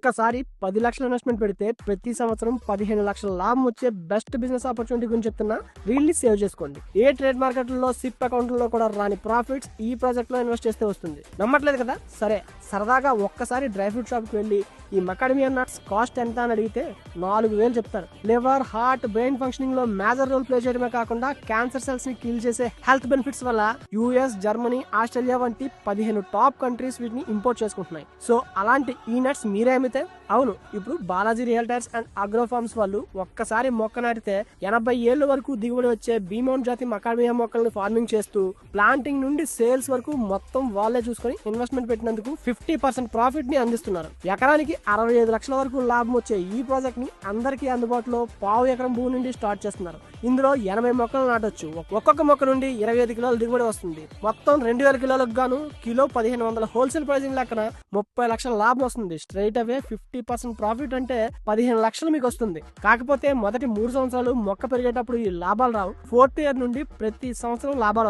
ఒక్కసారి 10 లక్షల ఇన్వెస్ట్మెంట్ పెడితే ప్రతి సంవత్సరం 15 లక్షల లాభం వచ్చే బెస్ట్ బిజినెస్ ఆపర్చునిటీ గురించి చెప్తున్నా. వీళ్ళని సేవ్ చేసుకోండి. ఏ ట్రేడ్ మార్కెట్లో సిప్ అకౌంట్లో కూడా రాని ప్రాఫిట్స్ ఈ ప్రాజెక్ట్ లో ఇన్వెస్ట్ చేస్తే వస్తుంది. నమ్మట్లేదు కదా? సరే, సరదాగా ఒక్కసారి డ్రై ఫ్రూట్ షాప్ కి వెళ్ళి ఈ మకాడమియా నట్స్ కాస్ట్ ఎంత అని అడిగితే 4,000 చెప్తారు. లివర్, హార్ట్, బ్రెయిన్ ఫంక్షనింగ్ లో మేజర్ రోల్ ప్లే చేయడమే కాకుండా క్యాన్సర్ సెల్స్ ని కిల్ చేసే హెల్త్ బెనిఫిట్స్ వల్ల యుఎస్, జర్మనీ, ఆస్ట్రేలియా వంటి 15 టాప్ కంట్రీస్ వీటిని ఇంపోర్ట్ చేసుకుంటున్నాయి. సో అలాంటి ఈ నట్స్ మీరే అమ్మితే? అవును, ఇప్పుడు Balaji realtors and agro farms వాళ్ళు ఒక్కసారి మొక్క నాటితే 80 ఏళ్ల వరకు దిగుబడి వచ్చే బీమౌంట్ జాతి మకాడమియా మొక్కలను ఫార్మింగ్ చేస్తూ ప్లాంటింగ్ నుండి సేల్స్ వరకు మొత్తం వాళ్ళే చూసుకొని ఇన్వెస్ట్మెంట్ పెట్టినందుకు 50% ప్రాఫిట్ ని అందిస్తున్నారు. ఎకరానికి 65 లక్షల వరకు లాభం వచ్చే ఈ ప్రాజెక్ట్ ని అందరికీ అందుబాటులో 1/2 ఎకరం భూమి నుండి స్టార్ట్ చేస్తున్నారు. ఇందులో 80 మొక్కలు నాటొచ్చు. ఒక్కొక్క మొక్క నుండి 25 కిలోల దిగుబడి వస్తుంది. మొత్తం 2000 కిలోలకు గాను కిలో 1500 హోల్సేల్ ప్రైసింగ్ లెక్కన 30 లక్షల లాభం వస్తుంది. స్ట్రైట్ అవే 50% ప్రాఫిట్ అంటే 15 లక్షలు మీకు వస్తుంది. కాకపోతే మొదటి 3 సంవత్సరాలు మొక్క పెరిగేటప్పుడు ఈ లాభాలు రావు. 4th ఇయర్ నుండి ప్రతి సంవత్సరం లాభాలు వస్తాయి.